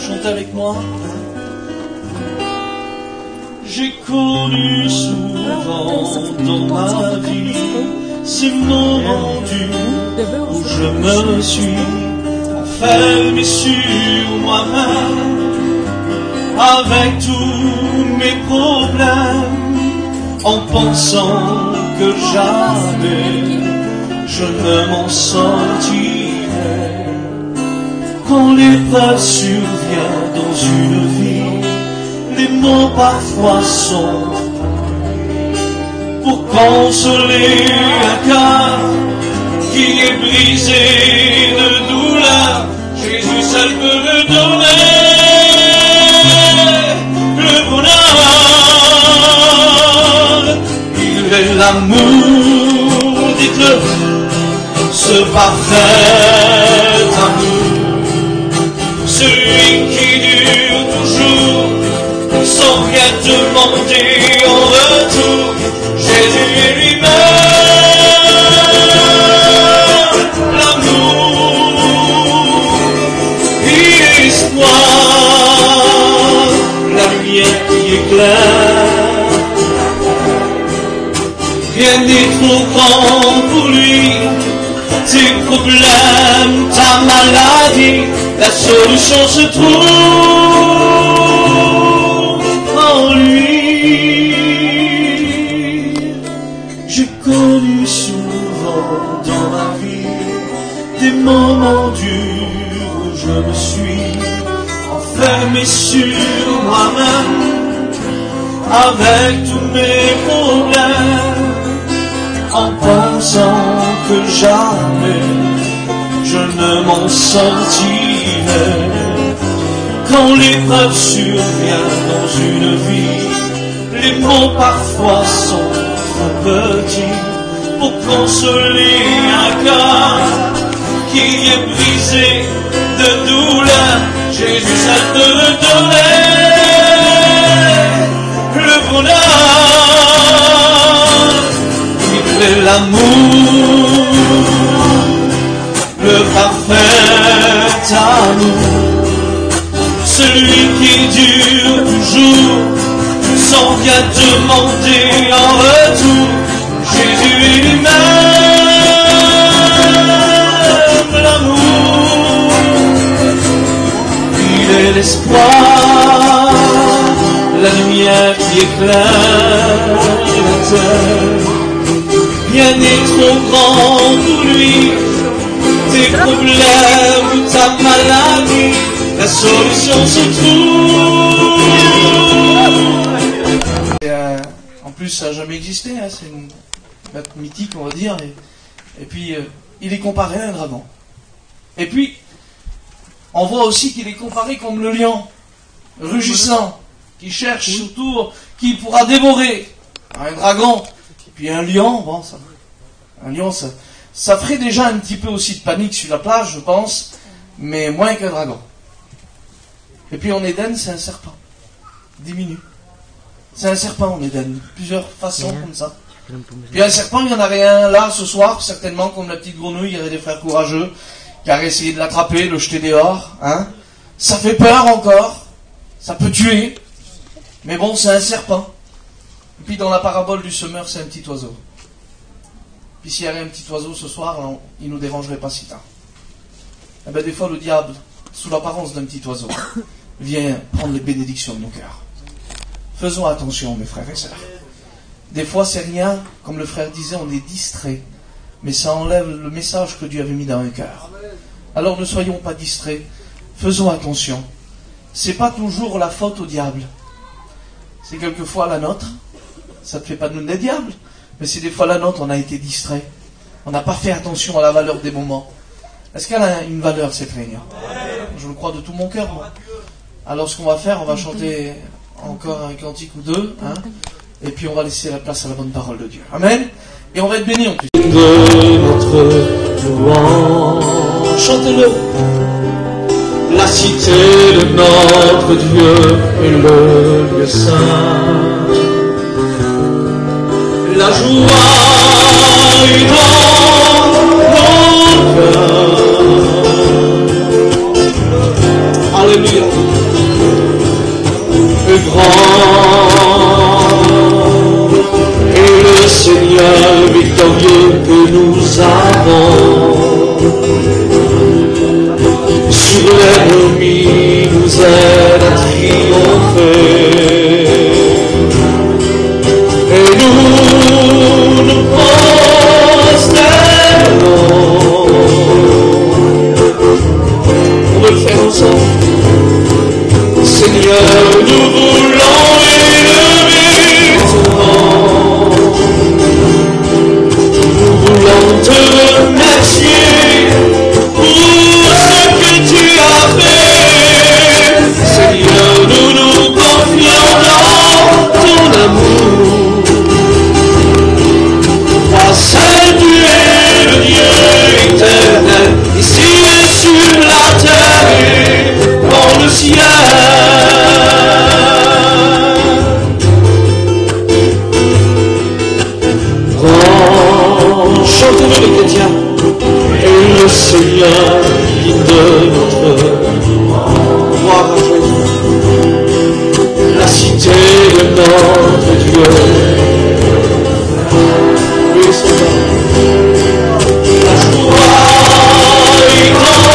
Chantez avec moi. J'ai connu souvent dans ma vie ces moments durs où je me suis enfermé sur moi-même avec tous mes problèmes, en pensant que jamais je ne m'en sortirai. Quand l'épreuve survient dans une vie, les mots parfois sont pour consoler un cœur qui est brisé de douleur. Jésus seul peut me donner le bonheur. Il est l'amour, dites-le, ce parfait amour, celui qui dure toujours sans rien demander en retour. Jésus est lui-même l'amour, il est l'espoir, la lumière qui éclaire. Rien n'est trop grand pour lui, tes problèmes, ta maladie, la solution se trouve en lui. J'ai connu souvent dans ma vie des moments durs où je me suis enfermé sur moi-même avec tous mes problèmes, en pensant que jamais je ne m'en sortirai. Quand l'épreuve survient dans une vie, les mots parfois sont trop petits pour consoler un cœur qui est brisé de douleur. Jésus seul peut me donner le bonheur. Il est l'amour, le parfait amour, celui qui dure toujours sans rien demander en retour. Jésus est lui-même l'amour, il est l'espoir, la lumière qui éclaire la terre. Rien n'est trop grand pour lui, tes problèmes, ta maladie, la solution se trouve. En plus, ça n'a jamais existé, hein, c'est une bête mythique, on va dire. Et puis, il est comparé à un dragon. Et puis, on voit aussi qu'il est comparé comme le lion, rugissant, qui cherche autour, qui pourra dévorer un dragon. Et puis un lion, bon, ça ferait déjà un petit peu aussi de panique sur la plage, je pense, mais moins qu'un dragon. Et puis en Éden, c'est un serpent. Diminue. C'est un serpent en Éden. Plusieurs façons comme ça. Puis un serpent, il y en avait un là ce soir, certainement, comme la petite grenouille. Il y avait des frères courageux qui avaient essayé de l'attraper, le jeter dehors. Hein. Ça fait peur encore. Ça peut tuer. Mais bon, c'est un serpent. Et puis dans la parabole du semeur, c'est un petit oiseau. Puis s'il y avait un petit oiseau ce soir, il ne nous dérangerait pas si tard. Et bien des fois, le diable, sous l'apparence d'un petit oiseau, vient prendre les bénédictions de nos cœurs. Faisons attention, mes frères et sœurs. Des fois, c'est rien, comme le frère disait, on est distrait, mais ça enlève le message que Dieu avait mis dans un cœur. Alors ne soyons pas distraits, faisons attention. C'est pas toujours la faute au diable. C'est quelquefois la nôtre. Ça ne fait pas de nous des diables, mais c'est des fois la nôtre, on a été distrait. On n'a pas fait attention à la valeur des moments. Est-ce qu'elle a une valeur, cette réunion? Je le crois de tout mon cœur, moi. Alors ce qu'on va faire, on va chanter encore un cantique ou deux, hein, et puis on va laisser la place à la bonne parole de Dieu. Amen. Et on va être bénis en plus. De notre louange, chantez-le. La cité de notre Dieu est le lieu saint. La joie est dans nos cœurs. Alléluia. sur l'ennemi nous aide à triompher. Et nous prosternons. On veut le faire ensemble. Seigneur, nous voulons élever ton nom. Nous voulons te remercier pour ce que tu as fait. Seigneur, nous nous confions dans ton amour. Toi seul tu es le Dieu éternel, ici et sur la terre et dans le ciel. Chantons les chrétiens et le Seigneur guide notre gloire à Jésus, la cité de notre Dieu. Oui, Seigneur, la joie est dans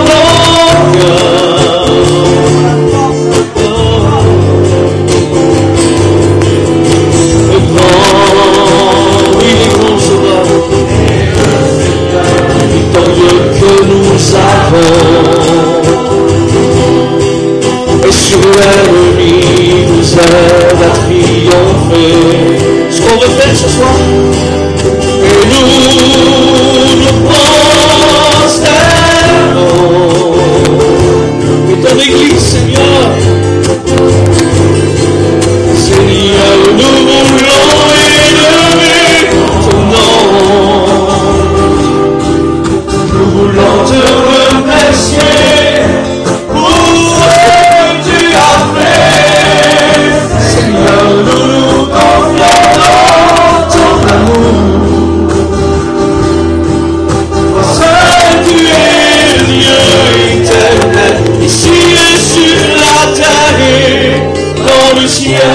nos cœurs. Le grand, oui, les grands sauveurs, tant Dieu que nous avons, et sur l'ennemi nous aide à triompher. Ce qu'on veut faire ce soir, et nous nous prosternons. Et ton Église, Seigneur, Seigneur, nous voulons élever ton nom. Nous voulons te remercier pour ce que tu as fait. Seigneur, nous nous confions dans ton amour. Seul tu es le Dieu éternel, ici et sur la terre et dans le ciel.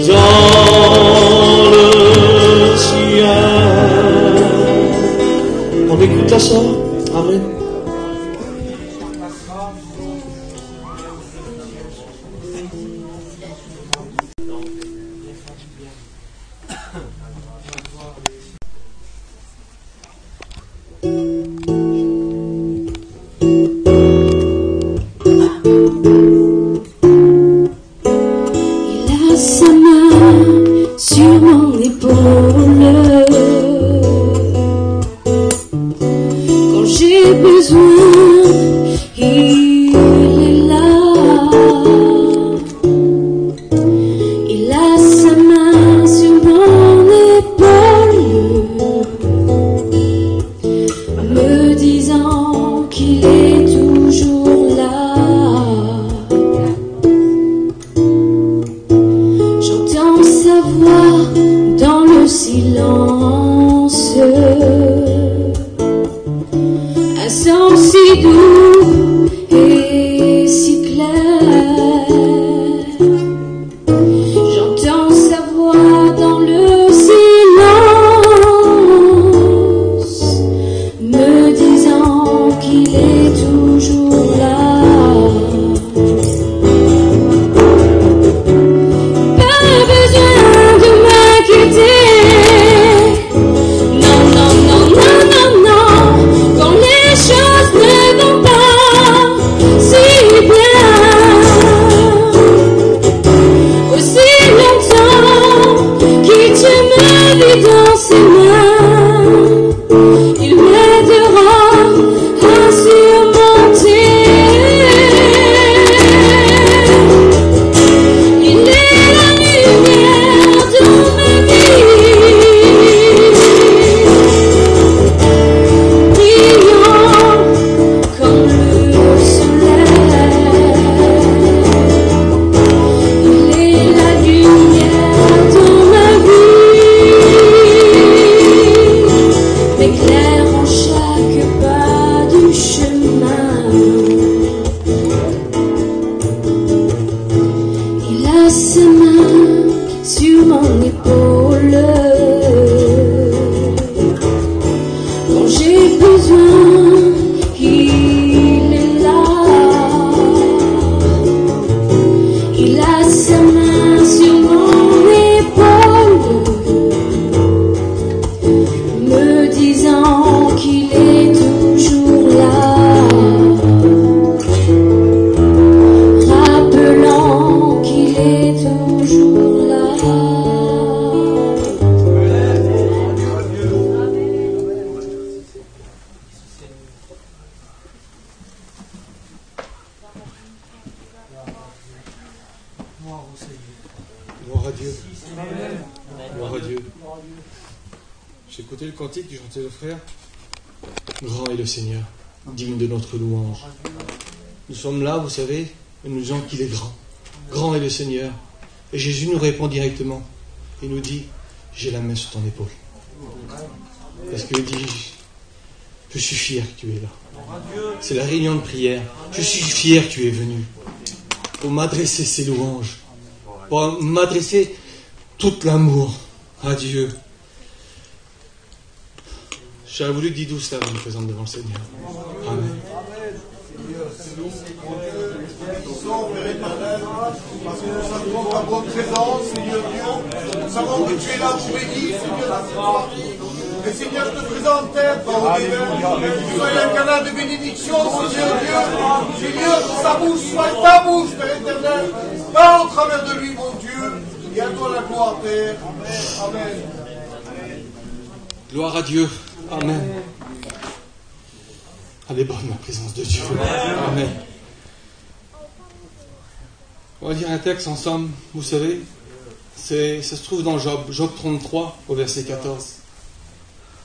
Dans le ciel. On écoute la sœur. Amen. Il a sa main sur mon épaule quand j'ai besoin Quand j'ai besoin qu'il est là, il a sa main sur mon épaule, me disant qu'il est toujours là, rappelant qu'il est toujours là. Gloire à Dieu. Gloire à Dieu. J'ai écouté le cantique que chantait le frère. Grand est le Seigneur, digne de notre louange. Nous sommes là, vous savez, et nous disons qu'il est grand. Grand est le Seigneur. Et Jésus nous répond directement. Il nous dit, j'ai la main sur ton épaule. Parce qu'il dit, je suis fier que tu es là. C'est la réunion de prière. Je suis fier que tu es venu pour m'adresser ces louanges, pour m'adresser tout l'amour à Dieu. J'aurais voulu dire douce là, vous me présente devant le Seigneur. Amen. Parce que nous savons ta bonne présence, Seigneur Dieu. Nous savons que tu es là pour bénir, Seigneur. Et Seigneur, je te présente Terre, parole divine. Sois un canal de bénédiction, Seigneur Dieu. Seigneur, que sa bouche soit ta bouche, Père éternel. Parle au travers de lui, mon Dieu. Et à toi la gloire, Père. Amen. Gloire à Dieu. Amen. Elle est bonne la présence de Dieu. Amen. On va lire un texte ensemble, vous savez. Ça se trouve dans Job 33, au verset 14.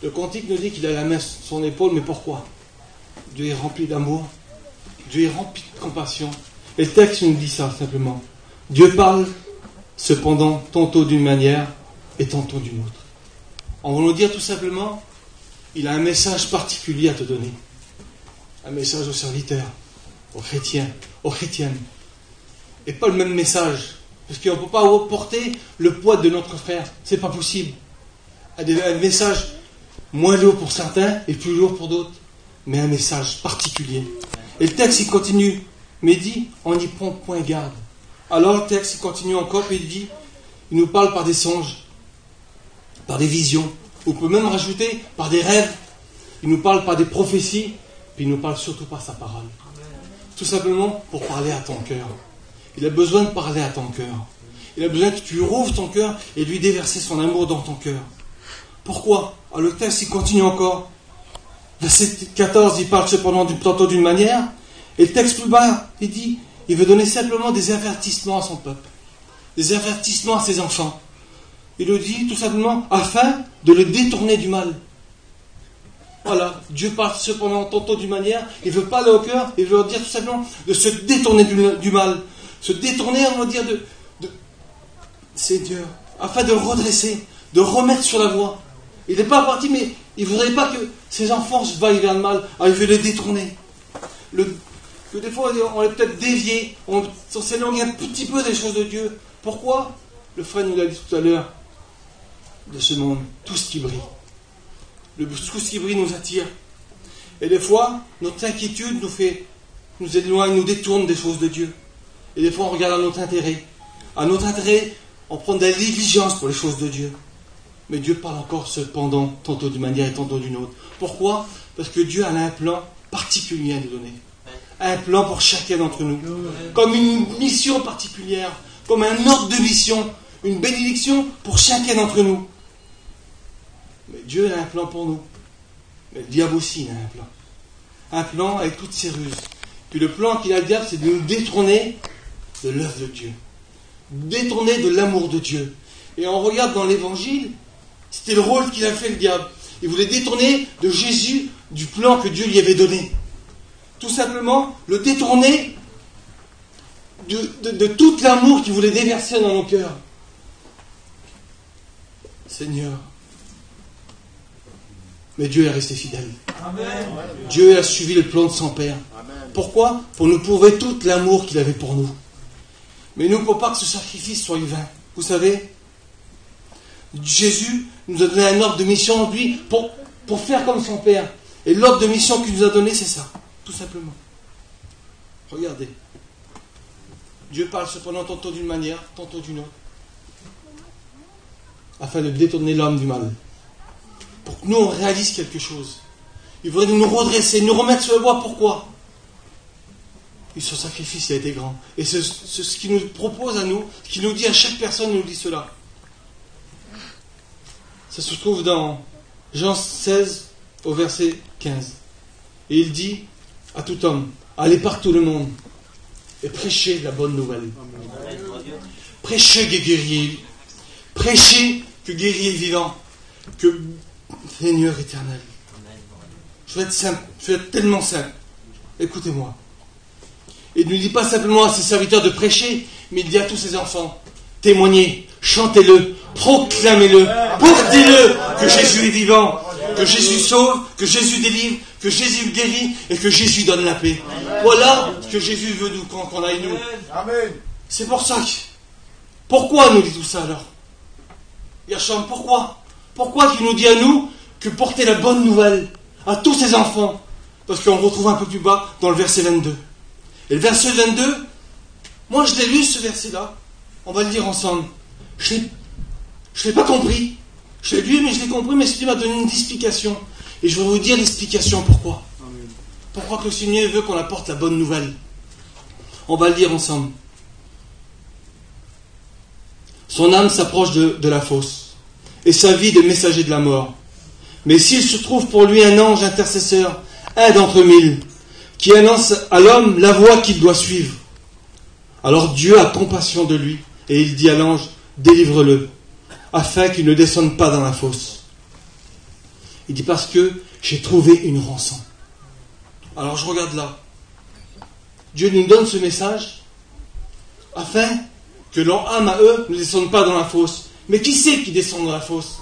Le cantique nous dit qu'il a la main sur son épaule, mais pourquoi? Dieu est rempli d'amour, Dieu est rempli de compassion. Et le texte nous dit ça simplement. Dieu parle, cependant, tantôt d'une manière et tantôt d'une autre. On va nous dire tout simplement, il a un message particulier à te donner. Un message aux serviteurs, aux chrétiens, aux chrétiennes. Et pas le même message. Parce qu'on ne peut pas porter le poids de notre frère. C'est pas possible. Un message moins lourd pour certains et plus lourd pour d'autres. Mais un message particulier. Et le texte, il continue. Mais il dit, on n'y prend point garde. Alors le texte, il continue encore et il dit, il nous parle par des songes, par des visions. On peut même rajouter par des rêves. Il nous parle par des prophéties. Puis il nous parle surtout par sa parole. Tout simplement pour parler à ton cœur. Il a besoin de parler à ton cœur. Il a besoin que tu rouvres ton cœur et lui déverser son amour dans ton cœur. Pourquoi? Alors le texte, il continue encore. Verset 14, il parle cependant tantôt d'une manière. Et le texte plus bas, il dit, il veut donner simplement des avertissements à son peuple. Des avertissements à ses enfants. Il le dit tout simplement afin de le détourner du mal. Voilà, Dieu parle cependant tantôt d'une manière, il veut parler au cœur, il veut leur dire tout simplement de se détourner du mal. Se détourner, on va dire, Seigneur, afin de le redresser, de remettre sur la voie. Il n'est pas parti, mais il ne voudrait pas que ses enfants se vaillent vers le mal. Alors il veut les détourner. Que des fois, on est peut-être dévié, on s'éloigne un petit peu des choses de Dieu. Pourquoi? Le frère nous l'a dit tout à l'heure, de ce monde, tout ce qui brille. Tout ce qui brille nous attire. Et des fois, notre inquiétude nous éloigne, nous détourne des choses de Dieu. Et des fois, on regarde à notre intérêt. À notre intérêt, on prend de la négligence pour les choses de Dieu. Mais Dieu parle encore cependant, tantôt d'une manière et tantôt d'une autre. Pourquoi? Parce que Dieu a un plan particulier à nous donner. Un plan pour chacun d'entre nous. Comme une mission particulière, comme un ordre de mission, une bénédiction pour chacun d'entre nous. Mais Dieu a un plan pour nous. Mais le diable aussi a un plan. Un plan avec toutes ses ruses. Puis le plan qu'il a le diable, c'est de nous détourner de l'œuvre de Dieu. Détourner de l'amour de Dieu. Et on regarde dans l'évangile, c'était le rôle qu'il a fait le diable. Il voulait détourner de Jésus du plan que Dieu lui avait donné. Tout simplement, le détourner de tout l'amour qu'il voulait déverser dans nos cœurs. Seigneur. Mais Dieu est resté fidèle. Amen. Dieu a suivi le plan de son Père. Amen. Pourquoi? Pour nous prouver tout l'amour qu'il avait pour nous. Mais nous, pour pas que ce sacrifice soit vain. Vous savez, Jésus nous a donné un ordre de mission, lui, pour pour faire comme son Père. Et l'ordre de mission qu'il nous a donné, c'est ça, tout simplement. Regardez. Dieu parle cependant tantôt d'une manière, tantôt d'une autre, afin de détourner l'homme du mal. Pour que nous, on réalise quelque chose. Il voudrait nous redresser, nous remettre sur la voie. Pourquoi? Et son sacrifice, il a été grand. Et c'est ce qu'il nous propose à nous, ce qu'il nous dit à chaque personne, il nous dit cela. Ça se trouve dans Jean 16, au verset 15. Et il dit à tout homme, allez par tout le monde et prêchez la bonne nouvelle. Prêchez que guerrier. Prêchez que guerrier vivant. Que Seigneur éternel. Je vais être simple, je vais être tellement simple. Écoutez-moi. Il ne dit pas simplement à ses serviteurs de prêcher, mais il dit à tous ses enfants, témoignez, chantez-le, proclamez-le, portez-le que Jésus est vivant, que Jésus sauve, que Jésus délivre, que Jésus guérit et que Jésus donne la paix. Voilà ce que Jésus veut nous qu'on aille nous. Amen. C'est pour ça que... Pourquoi nous dit tout ça alors? Yacham, pourquoi? Pourquoi qu'il nous dit à nous que porter la bonne nouvelle à tous ses enfants? Parce qu'on retrouve un peu plus bas dans le verset 22. Et le verset 22, moi je l'ai lu ce verset-là, on va le lire ensemble. Je ne l'ai pas compris. Je l'ai lu, mais je l'ai compris, mais Dieu m'a donné une explication. Et je vais vous dire l'explication pourquoi. Amen. Pourquoi que le Seigneur veut qu'on apporte la bonne nouvelle. On va le lire ensemble. Son âme s'approche de la fosse, et sa vie de messager de la mort. Mais s'il se trouve pour lui un ange intercesseur, un d'entre mille, qui annonce à l'homme la voie qu'il doit suivre, alors Dieu a compassion de lui, et il dit à l'ange, délivre-le, afin qu'il ne descende pas dans la fosse. Il dit, parce que j'ai trouvé une rançon. Alors je regarde là. Dieu nous donne ce message, afin que leur âme à eux ne descende pas dans la fosse. Mais qui c'est qui descend dans la fosse?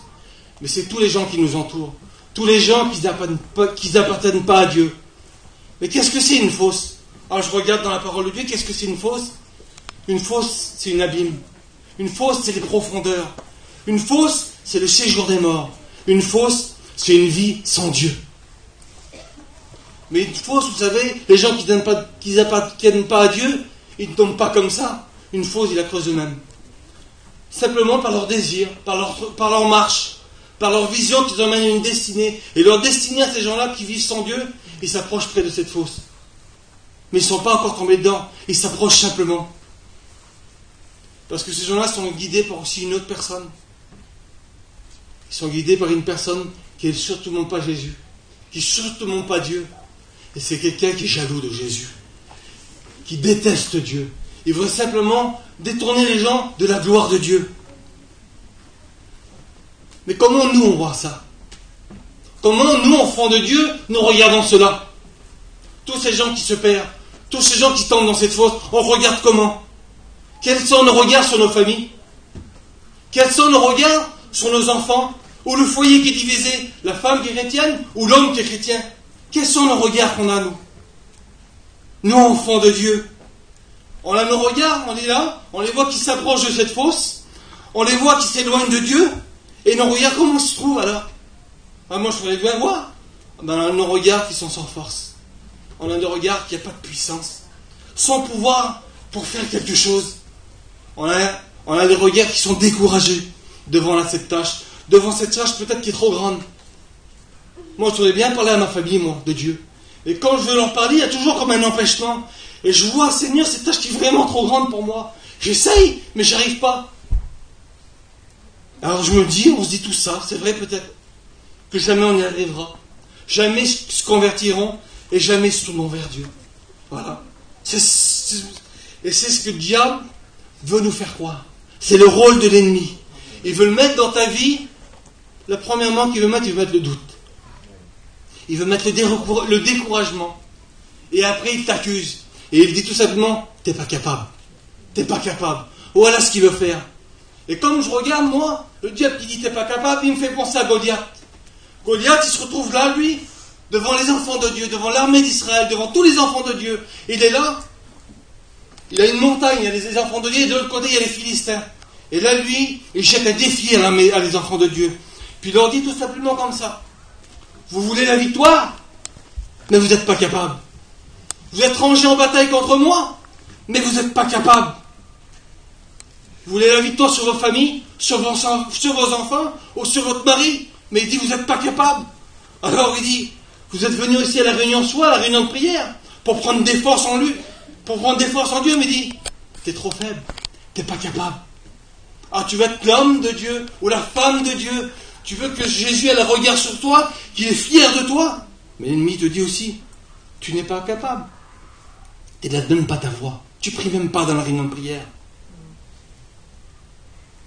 Mais c'est tous les gens qui nous entourent, tous les gens qui n'appartiennent pas à Dieu. Mais qu'est-ce que c'est une fosse? Alors je regarde dans la parole de Dieu, qu'est-ce que c'est une fosse? Une fosse, c'est une abîme. Une fosse, c'est les profondeurs. Une fosse, c'est le séjour des morts. Une fosse, c'est une vie sans Dieu. Mais une fosse, vous savez, les gens qui n'appartiennent pas à Dieu, ils ne tombent pas comme ça. Une fosse, ils la creusent eux-mêmes. Simplement par leur désir, par leur marche, par leur vision qu'ils emmènent à une destinée. Et leur destinée à ces gens-là qui vivent sans Dieu, ils s'approchent près de cette fosse. Mais ils ne sont pas encore tombés dedans. Ils s'approchent simplement. Parce que ces gens-là sont guidés par aussi une autre personne. Ils sont guidés par une personne qui n'est surtout pas Jésus, qui n'est surtout pas Dieu. Et c'est quelqu'un qui est jaloux de Jésus, qui déteste Dieu. Il veut simplement détourner les gens de la gloire de Dieu. Mais comment nous on voit ça? Comment nous, enfants de Dieu, nous regardons cela? Tous ces gens qui se perdent, tous ces gens qui tombent dans cette fosse, on regarde comment? Quels sont nos regards sur nos familles? Quels sont nos regards sur nos enfants? Ou le foyer qui est divisé, la femme qui est chrétienne ou l'homme qui est chrétien? Quels sont nos regards qu'on a, nous? Nous, enfants de Dieu. On a nos regards, on est là, on les voit qui s'approchent de cette fosse, on les voit qui s'éloignent de Dieu, et nos regards, comment on se trouve alors? Moi, je voudrais bien voir. On a nos regards qui sont sans force. On a des regards qui n'ont pas de puissance, sans pouvoir pour faire quelque chose. On a des regards qui sont découragés devant cette tâche peut-être qui est trop grande. Moi, je voudrais bien parler à ma famille, moi, de Dieu. Et quand je veux leur parler, il y a toujours comme un empêchement. Et je vois, Seigneur, cette tâche qui est vraiment trop grande pour moi. J'essaye, mais j'y arrive pas. Alors on se dit tout ça, c'est vrai peut-être, que jamais on y arrivera. Jamais se convertiront et jamais se tourneront vers Dieu. Voilà. Et c'est ce que le diable veut nous faire croire. C'est le rôle de l'ennemi. Il veut le mettre dans ta vie. Premièrement qu'il veut mettre, il veut mettre le doute. Il veut mettre le découragement. Et après, il t'accuse. Et il dit tout simplement, t'es pas capable. T'es pas capable. Voilà ce qu'il veut faire. Et comme je regarde, moi, le diable qui dit t'es pas capable, il me fait penser à Goliath. Goliath, il se retrouve là, lui, devant les enfants de Dieu, devant l'armée d'Israël, devant tous les enfants de Dieu. Il est là. Il a une montagne, il y a les enfants de Dieu, et de l'autre côté, il y a les Philistins. Et là, lui, il jette un défi à les enfants de Dieu. Puis il leur dit tout simplement comme ça. Vous voulez la victoire, mais vous n'êtes pas capable. Vous êtes rangé en bataille contre moi, mais vous n'êtes pas capable. Vous voulez la victoire sur vos familles, sur vos enfants, ou sur votre mari, mais il dit, vous n'êtes pas capable. Alors il dit, vous êtes venu ici à la réunion à la réunion de prière, pour prendre des forces en lui, pour prendre des forces en Dieu, mais il dit, t'es trop faible, t'es pas capable. Ah, tu veux être l'homme de Dieu, ou la femme de Dieu, tu veux que Jésus ait le regard sur toi, qu'il est fier de toi. Mais l'ennemi te dit aussi, tu n'es pas capable. Tu ne donnes pas ta voix. Tu pries même pas dans la réunion de prière.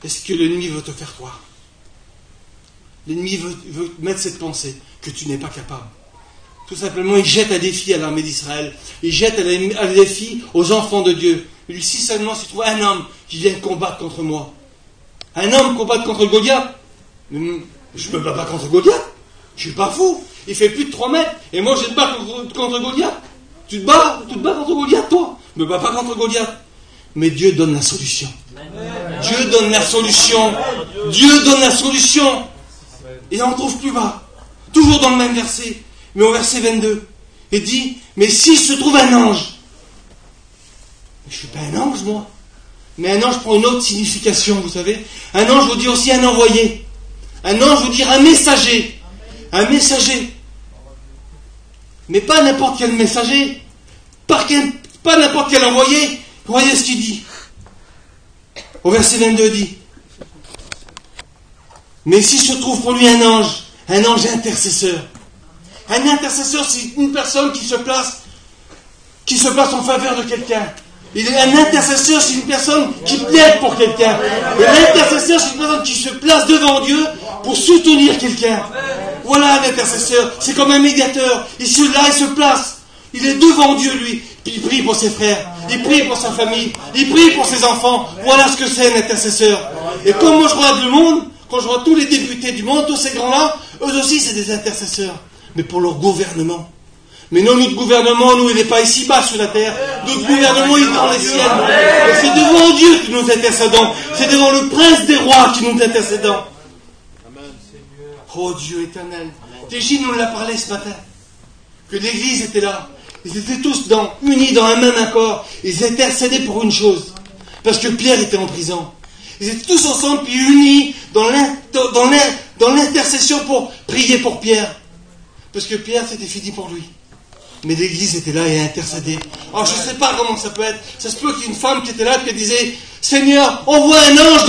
Est-ce que l'ennemi veut te faire croire? L'ennemi veut mettre cette pensée que tu n'es pas capable. Tout simplement, il jette un défi à l'armée d'Israël. Il jette un défi aux enfants de Dieu. Il lui dit, si seulement s'il trouve un homme qui vient combattre contre moi. Un homme combattre contre Goliath. Je ne me bats pas contre Goliath. Je ne suis pas fou. Il fait plus de 3 mètres. Et moi, je me bats contre Goliath. Tu te bats contre Goliath, toi. Je ne me bats pas contre Goliath. Mais Dieu donne la solution. Dieu donne la solution. Dieu donne la solution. Et on trouve plus bas. Toujours dans le même verset. Mais au verset 22. Il dit, mais s'il se trouve un ange. Je ne suis pas un ange, moi. Mais un ange prend une autre signification, vous savez. Un ange veut dire aussi un envoyé. Un ange veut dire un messager. Un messager. Mais pas n'importe quel messager. Pas n'importe quel envoyé. Voyez ce qu'il dit. Au verset 22, il dit, mais s'il se trouve pour lui un ange intercesseur. Un intercesseur, c'est une personne qui se place en faveur de quelqu'un. Un intercesseur, c'est une personne qui plaide pour quelqu'un. Et l'intercesseur, c'est une personne qui se place devant Dieu pour soutenir quelqu'un. Voilà un intercesseur. C'est comme un médiateur. Il se place. Il est devant Dieu, lui. Puis il prie pour ses frères. Il prie pour sa famille. Il prie pour ses enfants. Voilà ce que c'est un intercesseur. Et comme moi je regarde le monde, quand je vois tous les députés du monde, tous ces grands-là, eux aussi c'est des intercesseurs. Mais pour leur gouvernement. Mais non, notre gouvernement, nous, il n'est pas ici-bas sur la terre. Notre gouvernement, il est dans les ciels. Et c'est devant Dieu que nous intercédons. C'est devant le prince des rois que nous intercédons. Oh Dieu éternel. Tégine nous l'a parlé ce matin. Que l'église était là. Ils étaient tous unis dans un même accord. Ils intercédaient pour une chose. Parce que Pierre était en prison. Ils étaient tous ensemble, puis unis dans l'intercession pour prier pour Pierre. Parce que Pierre, c'était fini pour lui. Mais l'église était là et intercédait. Alors je ne sais pas comment ça peut être. Ça se peut qu'il y ait une femme qui était là et qui disait, Seigneur, envoie un ange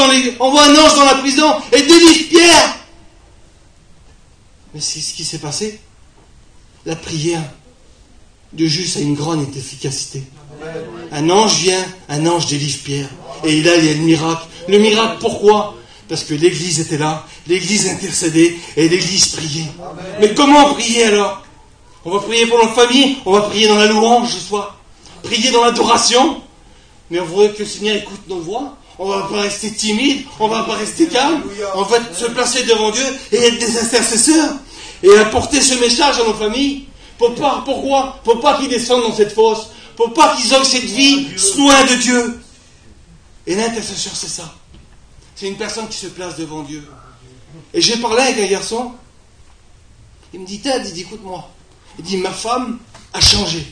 dans la prison et délivre Pierre. Mais c'est ce qui s'est passé. La prière de juste a une grande efficacité. Un ange vient, un ange délivre Pierre. Et là, il y a le miracle. Le miracle, pourquoi? Parce que l'église était là, l'église intercédait et l'église priait. Mais comment prier alors? On va prier pour notre famille, on va prier dans la louange ce soir. Prier dans l'adoration. Mais on voudrait que le Seigneur écoute nos voix. On ne va pas rester timide, on ne va pas rester calme. On va se placer devant Dieu et être des intercesseurs. Et apporter ce message à nos familles. Pourquoi? Pour pas qu'ils descendent dans cette fosse. Pour pas qu'ils aient cette vie loin de Dieu. Et l'intercesseur, c'est ça. C'est une personne qui se place devant Dieu. Et j'ai parlé avec un garçon. Il me dit, Ted, il dit, écoute-moi. Il dit, ma femme a changé.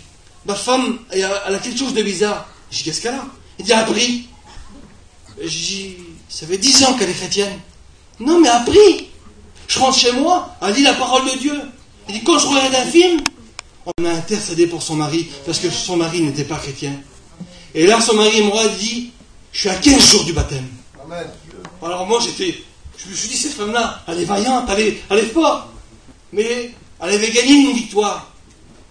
Ma femme, elle a quelque chose de bizarre. Je dis, qu'est-ce qu'elle a? Il dit, elle a pris. Je dis, ça fait 10 ans qu'elle est chrétienne. Non, mais elle a pris. Je rentre chez moi, elle lit la parole de Dieu. Il dit, quand je regarde un film, on a intercédé pour son mari, parce que son mari n'était pas chrétien. Et là, son mari et moi, il dit, je suis à 15 jours du baptême. Amen. Alors moi, je me suis dit, cette femme-là, elle est vaillante, elle est forte. Mais elle avait gagné une victoire.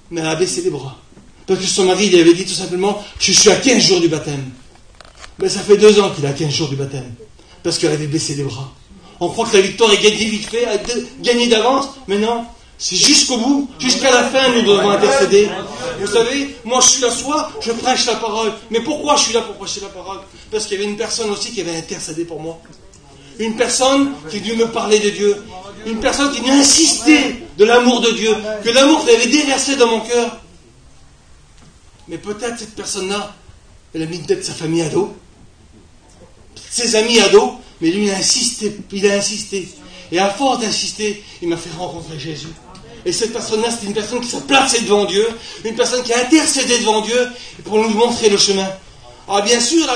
Mais elle a baissé les bras. Parce que son mari, il avait dit tout simplement, je suis à 15 jours du baptême. Mais ça fait 2 ans qu'il a 15 jours du baptême. Parce qu'elle avait baissé les bras. On croit que la victoire est gagnée vite fait, gagnée d'avance, mais non. C'est jusqu'au bout, jusqu'à la fin, nous devons intercéder. Vous savez, moi je suis là soir, je prêche la parole. Mais pourquoi je suis là pour prêcher la parole? Parce qu'il y avait une personne aussi qui avait intercédé pour moi. Une personne qui est venue me parler de Dieu. Une personne qui est venue insister de l'amour de Dieu. Que l'amour qu'il avait déversé dans mon cœur. Mais peut-être cette personne-là, elle a mis peut-être sa famille à dos. Ses amis à dos. Mais lui, il a insisté. Et à force d'insister, il m'a fait rencontrer Jésus. Et cette personne-là, c'est une personne qui s'est placée devant Dieu, une personne qui a intercédé devant Dieu pour nous montrer le chemin. Alors bien sûr,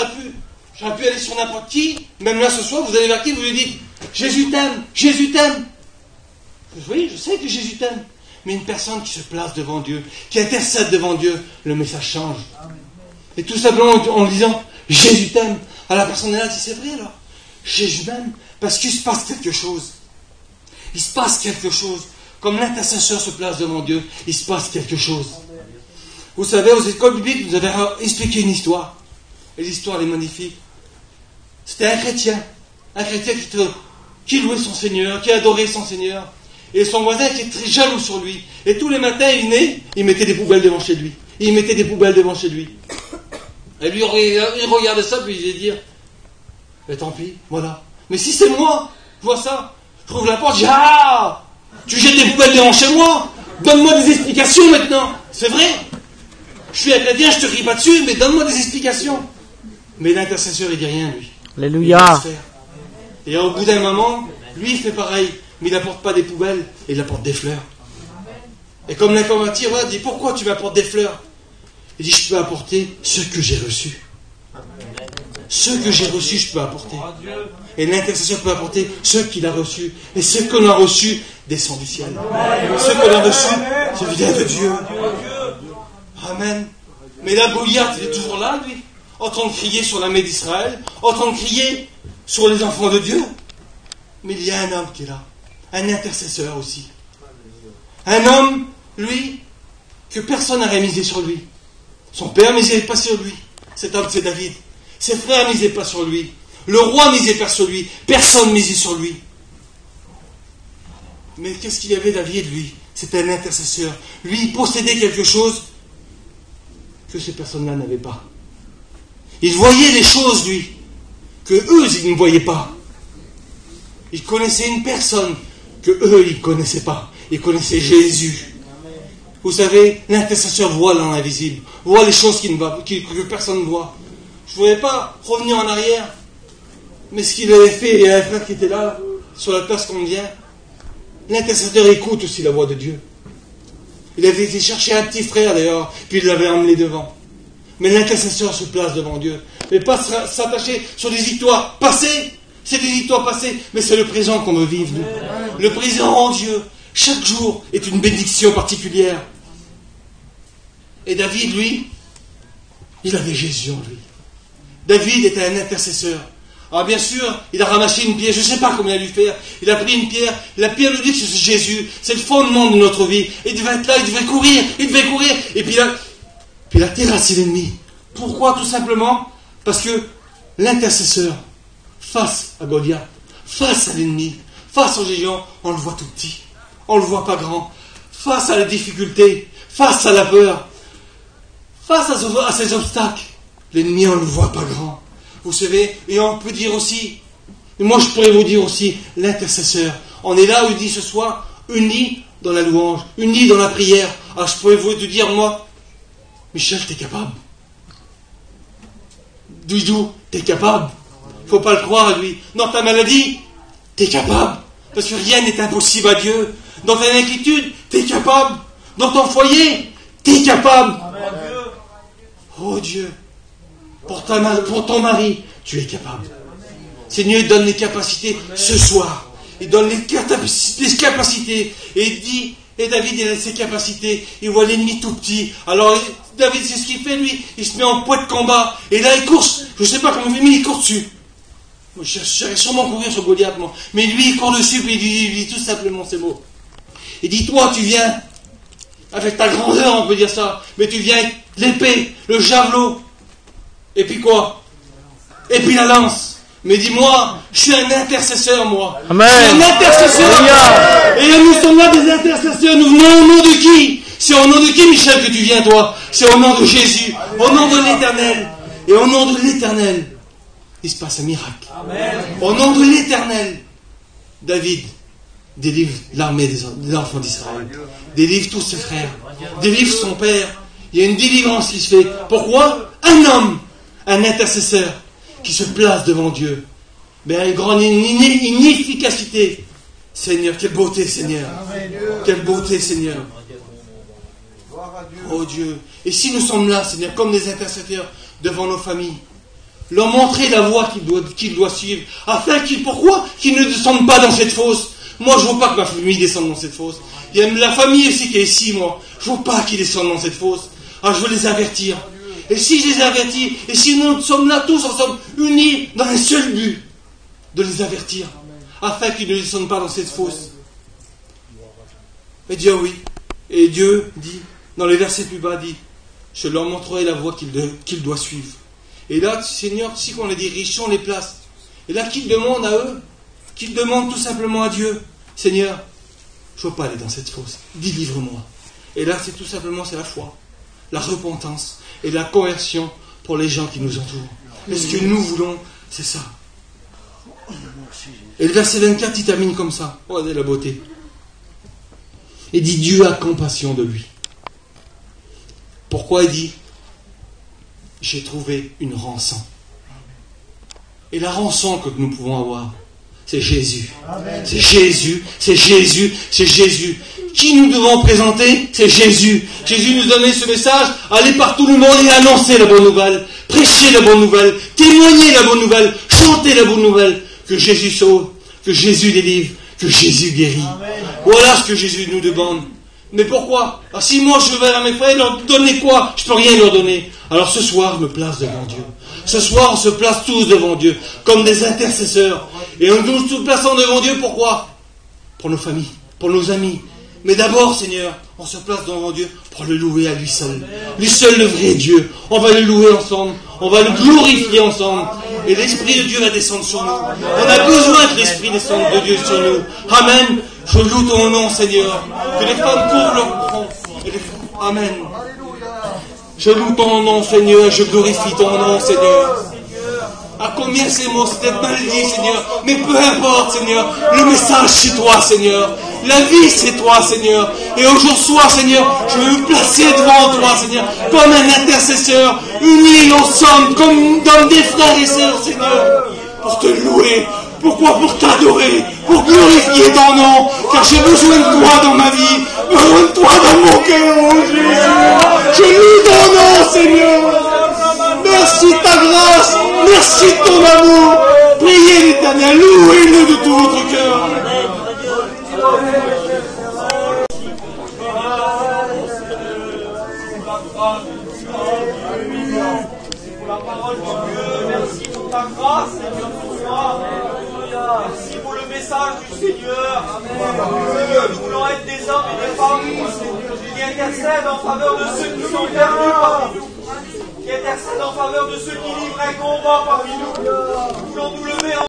j'aurais pu aller sur n'importe qui, même là ce soir, vous allez vers qui, vous lui dites « Jésus t'aime, Jésus t'aime ». Oui, je sais que Jésus t'aime. Mais une personne qui se place devant Dieu, qui intercède devant Dieu, le message change. Et tout simplement en disant « Jésus t'aime ». Alors la personne est là, dit « C'est vrai alors, Jésus m'aime ». Parce qu'il se passe quelque chose. Il se passe quelque chose. Comme l'intercesseur se place devant Dieu, il se passe quelque chose. Vous savez, aux écoles bibliques, vous avez expliqué une histoire. Et l'histoire est magnifique. C'était un chrétien qui louait son Seigneur, qui adorait son Seigneur. Et son voisin qui était très jaloux sur lui. Et tous les matins, il venait, il mettait des poubelles devant chez lui. Et il mettait des poubelles devant chez lui. Et lui, il regardait ça, puis il allait dire, mais tant pis, voilà. Mais si c'est moi, je vois ça, je trouve la porte, je dis, ah, tu jettes des poubelles devant chez moi, donne-moi des explications maintenant. C'est vrai. Je suis un chrétien, je te ris pas dessus, mais donne-moi des explications. Mais l'intercesseur, il dit rien, lui. Alléluia. Et au bout d'un moment, lui, il fait pareil. Mais il n'apporte pas des poubelles, il apporte des fleurs. Et comme l'informateur dit, pourquoi tu m'apportes des fleurs? Il dit, je peux apporter ce que j'ai reçu. Ce que j'ai reçu, je peux apporter. Et l'intercesseur peut apporter ce qu'il a reçu. Et ce qu'on a reçu descend du ciel. Ce qu'on a reçu, ça vient de Dieu. Amen. Mais là, Goliath, il est toujours là, lui, en train de crier sur l'armée d'Israël, en train de crier sur les enfants de Dieu. Mais il y a un homme qui est là. Un intercesseur aussi. Un homme, lui, que personne n'aurait misé sur lui. Son père ne misait pas sur lui. Cet homme, c'est David. Ses frères ne misaient pas sur lui. Le roi ne misait pas sur lui. Personne ne misait sur lui. Mais qu'est-ce qu'il y avait, David, lui? C'était un intercesseur. Lui, il possédait quelque chose que ces personnes-là n'avaient pas. Il voyait les choses, lui, que eux, ils ne voyaient pas. Il connaissait une personne que eux, ils ne connaissaient pas. Ils connaissaient Jésus. Vous savez, l'intercesseur voit dans l'invisible, voit les choses que personne ne voit. Je ne voulais pas revenir en arrière, mais ce qu'il avait fait, il y a un frère qui était là, sur la place qu'on vient. L'intercesseur écoute aussi la voix de Dieu. Il avait été chercher un petit frère d'ailleurs, puis il l'avait emmené devant. Mais l'intercesseur se place devant Dieu. Mais pas s'attacher sur des histoires passées. C'est des histoires passées, mais c'est le présent qu'on veut vivre, nous. Le présent en Dieu, chaque jour, est une bénédiction particulière. Et David, lui, il avait Jésus en lui. David était un intercesseur. Alors bien sûr, il a ramassé une pierre, je ne sais pas comment il a dû faire. Il a pris une pierre, la pierre lui dit que c'est Jésus, c'est le fondement de notre vie. Il devait être là, il devait courir, et puis il a terrassé l'ennemi. Pourquoi? Tout simplement parce que l'intercesseur, face à Goliath, face à l'ennemi, face au géant, on le voit tout petit, on le voit pas grand. Face à la difficulté, face à la peur, face à ces obstacles, l'ennemi on le voit pas grand. Vous savez, et on peut dire aussi, et moi je pourrais vous dire aussi, l'intercesseur, on est là où il dit ce soir, unis dans la louange, unis dans la prière. Alors je pourrais vous dire moi, Michel, t'es capable. Doudou, t'es capable. Faut pas le croire à lui. Dans ta maladie, t'es capable. Parce que rien n'est impossible à Dieu. Dans ta inquiétude, t'es capable. Dans ton foyer, t'es capable. Oh Dieu, pour ton mari, tu es capable. Seigneur, il donne les capacités ce soir. Il donne les capacités. Et il dit, et David, il a ses capacités. Il voit l'ennemi tout petit. Alors, David, c'est ce qu'il fait, lui. Il se met en poids de combat. Et là, il court. Je ne sais pas comment il fait, mais il court dessus. J'allais sûrement courir sur Goliath, moi. Mais lui, il court dessus, puis il dit tout simplement ces mots. Il dit, toi, tu viens avec ta grandeur, on peut dire ça. Mais tu viens avec l'épée, le javelot. Et puis quoi? Et puis la lance. Mais dis-moi, je suis un intercesseur, moi. Amen. Je suis un intercesseur. Et nous sommes là des intercesseurs. Nous venons au nom de qui? C'est au nom de qui, Michel, que tu viens, toi? C'est au nom de Jésus. Au nom de l'Éternel. Et au nom de l'Éternel, il se passe un miracle. Amen. Au nom de l'Éternel, David délivre l'armée des enfants d'Israël. Délivre tous ses frères. Délivre son père. Il y a une délivrance qui se fait. Pourquoi? Un homme, un intercesseur, qui se place devant Dieu. Mais une grande efficacité. Seigneur, quelle beauté, Seigneur. Quelle beauté, Seigneur. Oh Dieu. Et si nous sommes là, Seigneur, comme des intercesseurs devant nos familles, leur montrer la voie qu'ils doivent suivre, afin pourquoi qu'ils ne descendent pas dans cette fosse. Moi, je ne veux pas que ma famille descende dans cette fosse. Il y a la famille aussi qui est ici, moi. Je ne veux pas qu'ils descendent dans cette fosse. Alors, je veux les avertir. Et si je les avertis, et si nous sommes là tous ensemble, unis dans un seul but, de les avertir, afin qu'ils ne descendent pas dans cette fosse. Et Dieu, oui. Et Dieu dit, dans les versets plus bas, dit, je leur montrerai la voie qu'ils doivent suivre. Et là, Seigneur, si on les dirige, on les place. Et là, qu'ils demandent à eux, qu'ils demandent tout simplement à Dieu, Seigneur, je ne veux pas aller dans cette fosse, délivre-moi. Et là, c'est tout simplement, c'est la foi, la repentance et la conversion pour les gens qui nous entourent. Et ce que nous voulons, c'est ça. Et le verset 24, il termine comme ça. Regardez la beauté. Il dit, Dieu a compassion de lui. Pourquoi il dit, j'ai trouvé une rançon. Et la rançon que nous pouvons avoir, c'est Jésus. Amen. C'est Jésus, c'est Jésus, c'est Jésus. Qui nous devons présenter? C'est Jésus. Jésus nous donnait ce message, allez par tout le monde et annoncez la bonne nouvelle, prêchez la bonne nouvelle, témoignez la bonne nouvelle, chantez la bonne nouvelle, que Jésus sauve, que Jésus délivre, que Jésus guérit. Amen. Voilà ce que Jésus nous demande. Mais pourquoi? Alors, si moi je vais à mes frères, leur donner quoi? Je peux rien leur donner. Alors ce soir, je me place devant Dieu. Ce soir, on se place tous devant Dieu, comme des intercesseurs. Et nous nous plaçons devant Dieu, pourquoi? Pour nos familles, pour nos amis. Mais d'abord, Seigneur, on se place devant Dieu pour le louer à lui seul. Lui seul, le vrai Dieu. On va le louer ensemble. On va le glorifier ensemble. Et l'Esprit de Dieu va descendre sur nous. On a besoin que l'Esprit descende de Dieu sur nous. Amen. Je loue ton nom, Seigneur. Que les femmes couvrent leur front. Amen. Je loue ton nom, Seigneur. Je glorifie ton nom, Seigneur. À combien ces mots, c'était mal dit, Seigneur. Mais peu importe, Seigneur. Le message, c'est toi, Seigneur. La vie, c'est toi, Seigneur. Et au jour soir, Seigneur, je veux me placer devant toi, Seigneur, comme un intercesseur, unis ensemble, comme des frères et sœurs, Seigneur, pour te louer. Pourquoi? Pour t'adorer, pour glorifier ton nom, car j'ai besoin de toi dans ma vie, besoin de toi dans mon cœur, mon Jésus. Je loue ton nom, Seigneur. Merci de ta grâce, merci de ton amour. Priez l'Éternel, louez-le de tout votre cœur. La parole de Dieu, merci pour ta grâce, Seigneur, pour toi. Merci pour le message du Seigneur. Seigneur, nous voulons être des hommes et des femmes qui intercèdent en faveur de ceux qui sont perdus parmi nous, qui intercèdent en faveur de ceux qui livrent un combat parmi nous. Nous voulons nous lever en